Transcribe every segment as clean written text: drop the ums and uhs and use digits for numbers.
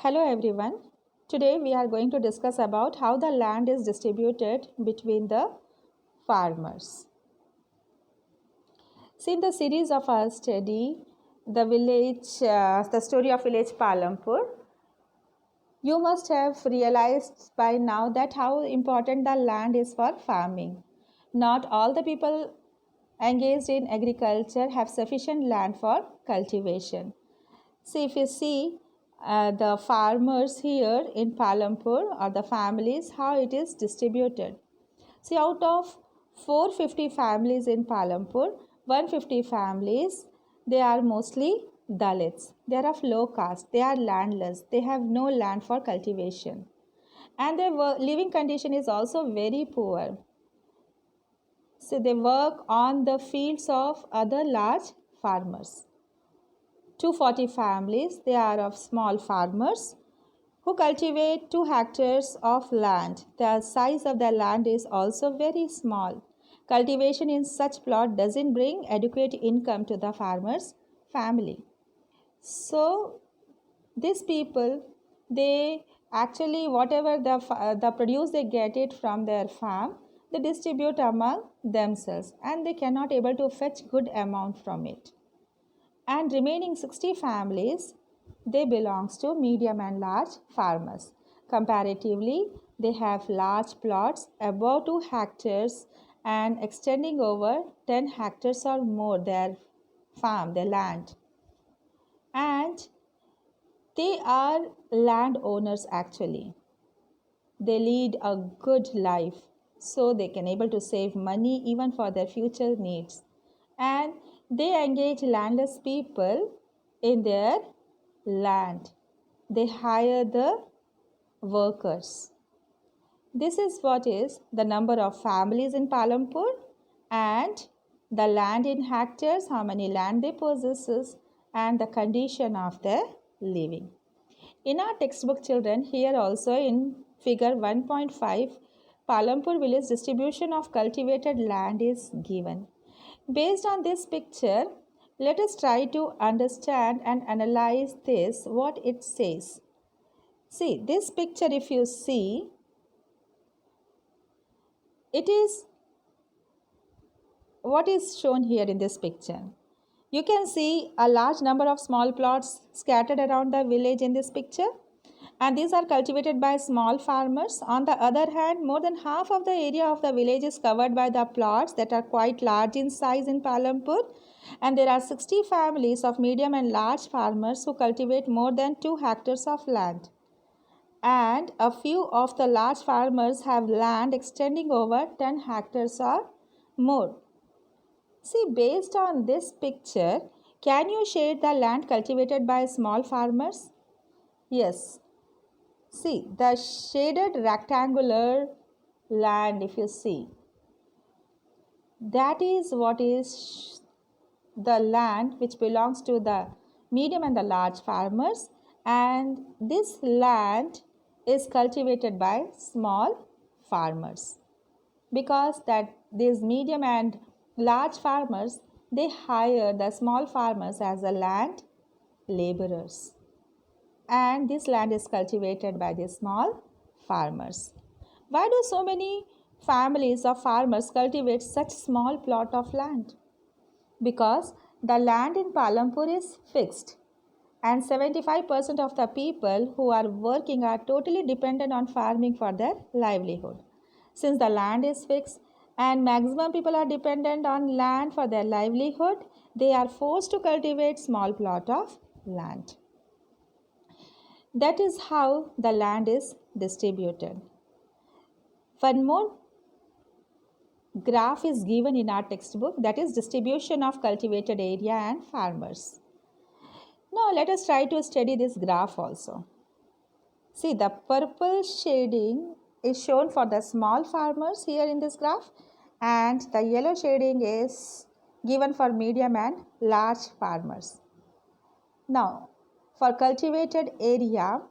Hello everyone. Today we are going to discuss about how the land is distributed between the farmers. See, in the series of our study, the story of village Palampur, you must have realized by now that how important the land is for farming. Not all the people engaged in agriculture have sufficient land for cultivation. See, if you see the farmers here in Palampur or the families, how it is distributed. See, out of 450 families in Palampur, 150 families, they are mostly Dalits. They are of low caste. They are landless. They have no land for cultivation. And their living condition is also very poor. So they work on the fields of other large farmers. 240 families, they are of small farmers who cultivate 2 hectares of land. The size of the land is also very small. Cultivation in such plot doesn't bring adequate income to the farmer's family. So these people, they actually whatever the produce they get it from their farm, they distribute among themselves and they cannot able to fetch good amount from it. And remaining 60 families, they belongs to medium and large farmers. Comparatively, they have large plots above 2 hectares and extending over 10 hectares or more their farm, their land. And they are landowners actually. They lead a good life so they can able to save money even for their future needs. And they engage landless people in their land. They hire the workers. This is what is the number of families in Palampur and the land in hectares, how many land they possess, and the condition of their living. In our textbook children, here also in figure 1.5, Palampur village distribution of cultivated land is given. Based on this picture, let us try to understand and analyze this, what it says. See, this picture if you see, it is what is shown here in this picture. You can see a large number of small plots scattered around the village in this picture, and these are cultivated by small farmers. On the other hand, more than half of the area of the village is covered by the plots that are quite large in size in Palampur, and there are 60 families of medium and large farmers who cultivate more than 2 hectares of land. And a few of the large farmers have land extending over 10 hectares or more. See, based on this picture, can you shade the land cultivated by small farmers? Yes. See, the shaded rectangular land, if you see, that is what is the land which belongs to the medium and the large farmers, and this land is cultivated by small farmers because that these medium and large farmers, they hire the small farmers as the land laborers, and this land is cultivated by the small farmers. Why do so many families of farmers cultivate such small plot of land? Because the land in Palampur is fixed and 75% of the people who are working are totally dependent on farming for their livelihood. Since the land is fixed and maximum people are dependent on land for their livelihood, they are forced to cultivate small plot of land. That is how the land is distributed. One more graph is given in our textbook, that is distribution of cultivated area and farmers. Now let us try to study this graph also. See, the purple shading is shown for the small farmers here in this graph, and the yellow shading is given for medium and large farmers. Now, for cultivated area,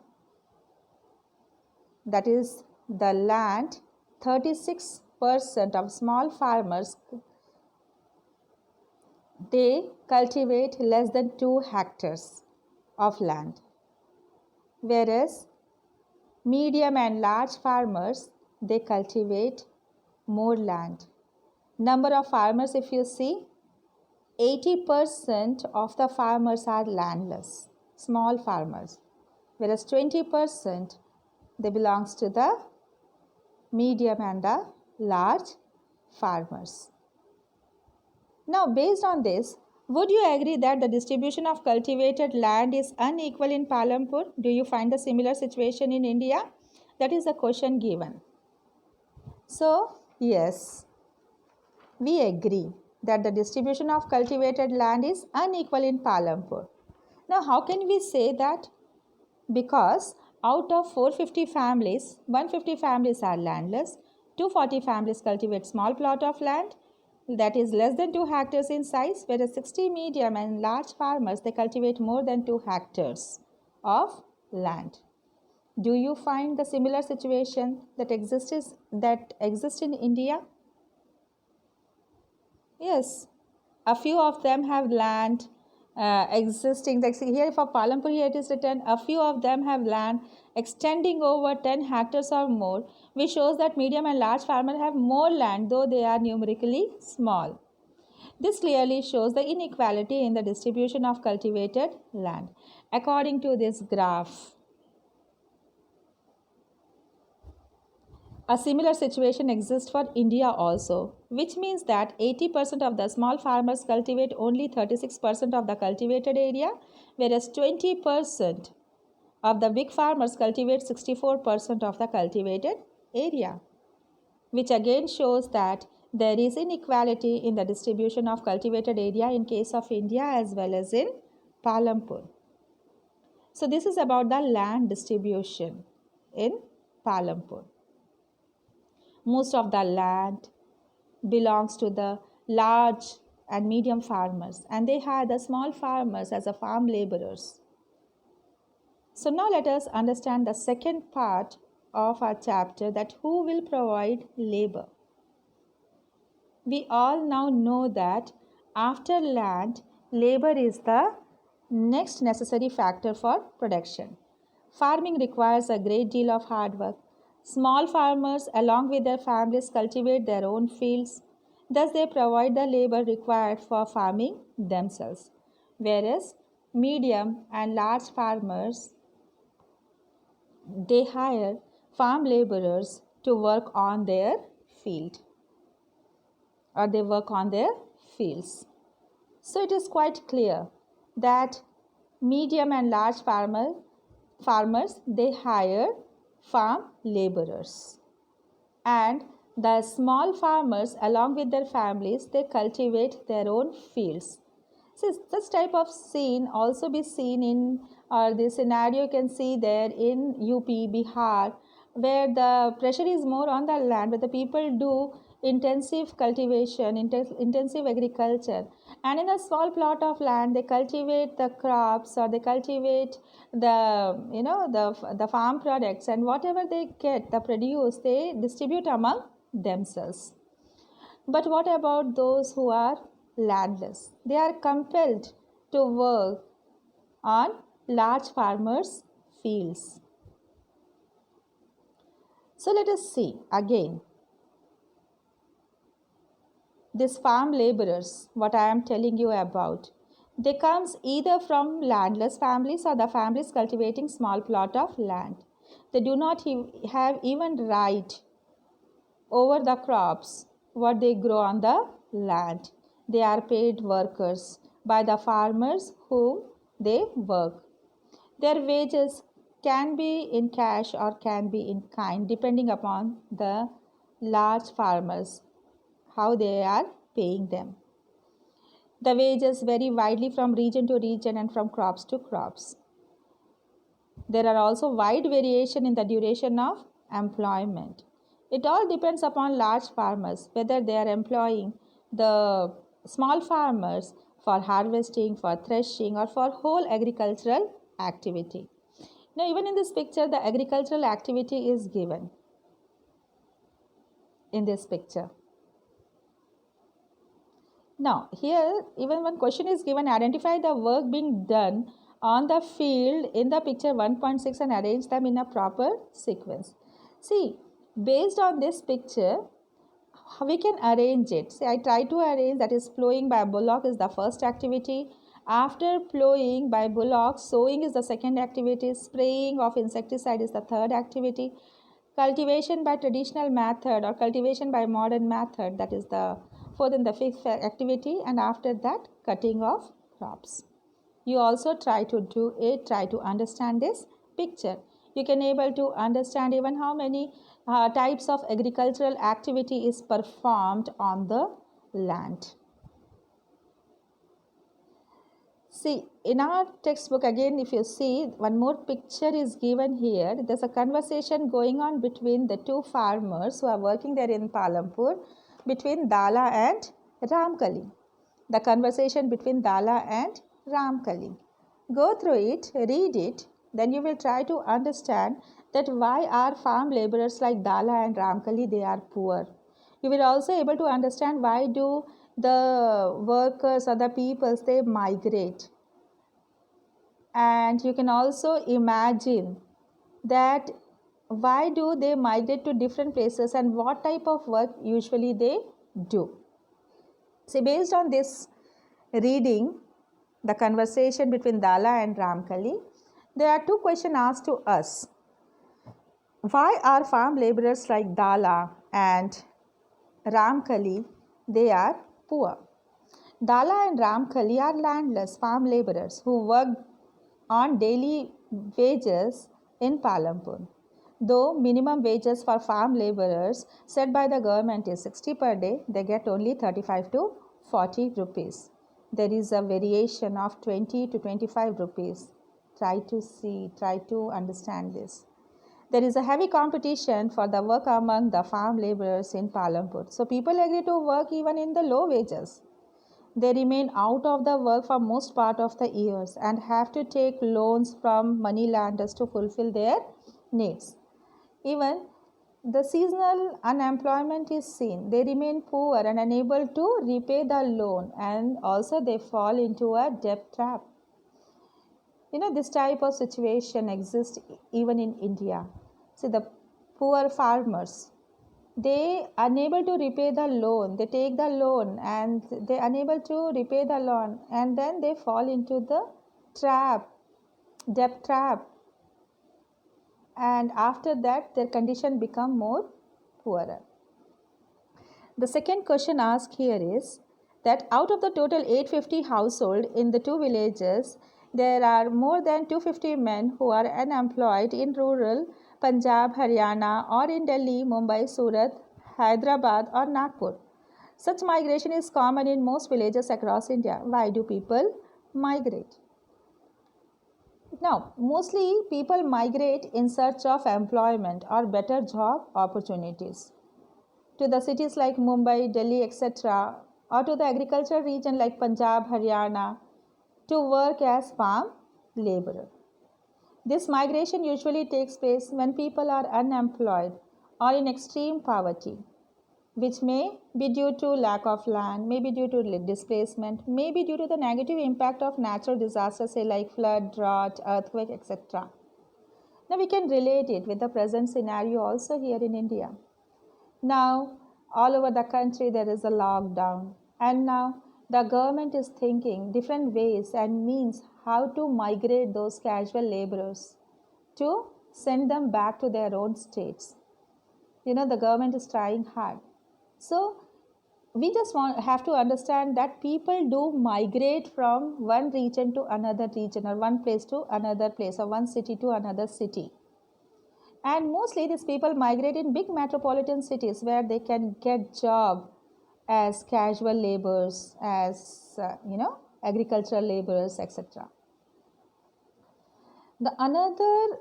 that is the land, 36% of small farmers, they cultivate less than 2 hectares of land. whereas medium and large farmers, they cultivate more land. Number of farmers, if you see, 80% of the farmers are landless, small farmers, whereas 20% they belongs to the medium and the large farmers. Now, based on this, would you agree that the distribution of cultivated land is unequal in Palampur? Do you find a similar situation in India? That is the question given. So, yes, we agree that the distribution of cultivated land is unequal in Palampur. Now, how can we say that? Because out of 450 families, 150 families are landless, 240 families cultivate small plot of land that is less than 2 hectares in size, whereas 60 medium and large farmers, they cultivate more than 2 hectares of land. Do you find the similar situation that exists in India? Yes, a few of them have land existing. Like here for Palampur, here it is written, a few of them have land extending over 10 hectares or more, which shows that medium and large farmers have more land, though they are numerically small. This clearly shows the inequality in the distribution of cultivated land. According to this graph, a similar situation exists for India also, which means that 80% of the small farmers cultivate only 36% of the cultivated area, whereas 20% of the big farmers cultivate 64% of the cultivated area, which again shows that there is inequality in the distribution of cultivated area in case of India as well as in Palampur. So this is about the land distribution in Palampur. Most of the land belongs to the large and medium farmers, and they hire the small farmers as a farm laborers. So now let us understand the second part of our chapter, that who will provide labor. We all now know that after land, labor is the next necessary factor for production. Farming requires a great deal of hard work. Small farmers, along with their families, cultivate their own fields. Thus, they provide the labor required for farming themselves. Whereas medium and large farmers, they hire farm laborers to work on their field, or they work on their fields. So it is quite clear that medium and large farmers, they hire farm laborers, and the small farmers, along with their families, they cultivate their own fields. So this type of scene also be seen in, or the scenario you can see there in UP, Bihar, where the pressure is more on the land, where the people do intensive cultivation, intensive agriculture, and in a small plot of land they cultivate the crops, or they cultivate the farm products, and whatever they get, the produce, they distribute among themselves. But what about those who are landless? They are compelled to work on large farmers' fields. So let us see again. These farm laborers, what I am telling you about, they comes either from landless families or the families cultivating small plot of land. They do not have even right over the crops what they grow on the land. They are paid workers by the farmers whom they work. Their wages can be in cash or can be in kind, depending upon the large farmers, how they are paying them. The wages vary widely from region to region and from crops to crops. There are also wide variation in the duration of employment. It all depends upon large farmers, whether they are employing the small farmers for harvesting, for threshing, or for whole agricultural activity. Now, even in this picture, the agricultural activity is given in this picture. Now, here, even one question is given, identify the work being done on the field in the picture 1.6 and arrange them in a proper sequence. See, based on this picture, we can arrange it. See, I try to arrange, that is plowing by bullock is the first activity. After plowing by bullock, sowing is the second activity. Spraying of insecticide is the third activity. Cultivation by traditional method or cultivation by modern method, that is the fourth and the fifth activity. And after that, cutting of crops. You also try to do it, try to understand this picture. You can able to understand even how many types of agricultural activity is performed on the land. See, in our textbook again, if you see, one more picture is given here. There's a conversation going on between the two farmers who are working there in Palampur, between Dala and Ramkali. The conversation between Dala and Ramkali. Go through it, read it, then you will try to understand that why are farm laborers like Dala and Ramkali, they are poor. You will also able to understand why do the workers or the peoples, they migrate. And you can also imagine that why do they migrate to different places and what type of work usually they do. See, based on this reading, the conversation between Dala and Ramkali, there are two questions asked to us. Why are farm laborers like Dala and Ramkali, they are poor? Dala and Ramkali are landless farm laborers who work on daily wages in Palampur. Though minimum wages for farm laborers set by the government is 60 per day, they get only 35 to 40 rupees. There is a variation of 20 to 25 rupees. Try to see, try to understand this. There is a heavy competition for the work among the farm laborers in Palampur. So people agree to work even in the low wages. They remain out of the work for most part of the years and have to take loans from moneylenders to fulfill their needs. Even the seasonal unemployment is seen. They remain poor and unable to repay the loan, and also they fall into a debt trap. This type of situation exists even in India. See, the poor farmers, they unable to repay the loan, they take the loan and they unable to repay the loan, and then they fall into the debt trap, and after that their condition become more poorer. The second question asked here is that out of the total 850 household in the two villages, there are more than 250 men who are unemployed in rural Punjab, Haryana, or in Delhi, Mumbai, Surat, Hyderabad, or Nagpur. Such migration is common in most villages across India. Why do people migrate? Now, mostly people migrate in search of employment or better job opportunities to the cities like Mumbai, Delhi, etc., or to the agricultural region like Punjab, Haryana, to work as farm laborer. This migration usually takes place when people are unemployed or in extreme poverty, which may be due to lack of land, may be due to displacement, may be due to the negative impact of natural disasters, say like flood, drought, earthquake, etc. Now we can relate it with the present scenario also here in India. Now all over the country there is a lockdown, and now the government is thinking different ways and means how to migrate those casual laborers to send them back to their own states. The government is trying hard. So we just have to understand that people do migrate from one region to another region, or one place to another place, or one city to another city. And mostly these people migrate in big metropolitan cities where they can get job as casual laborers, as agricultural laborers, etc. The another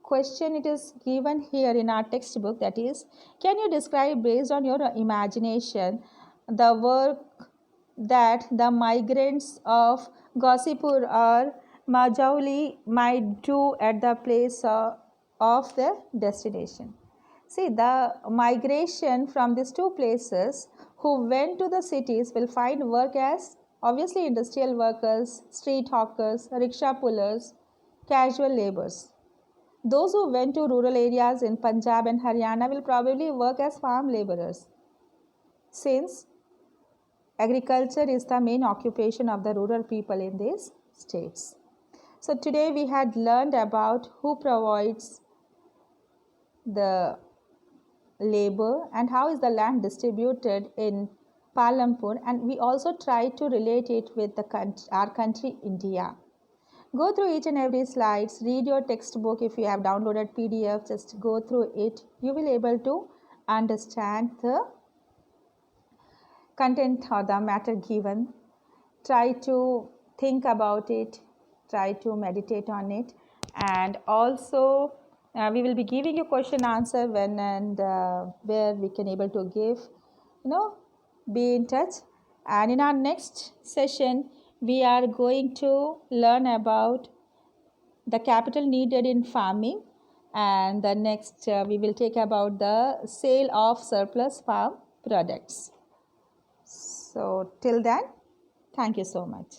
question it is given here in our textbook, that is, can you describe based on your imagination the work that the migrants of Ghausipur or Majauli might do at the place of their destination? See, the migration from these two places who went to the cities will find work as Obviously, industrial workers, street hawkers, rickshaw pullers, casual laborers. Those who went to rural areas in Punjab and Haryana will probably work as farm laborers, since agriculture is the main occupation of the rural people in these states. So today we had learned about who provides the labor and how is the land distributed in Palampur, and we also try to relate it with our country India. Go through each and every slides, read your textbook. If you have downloaded PDF, just go through it. You will able to understand the content or the matter given. Try to think about it, try to meditate on it, and also we will be giving you question answer when and where we can able to give, be in touch. And in our next session we are going to learn about the capital needed in farming, and the next we will take about the sale of surplus farm products. So till then, thank you so much.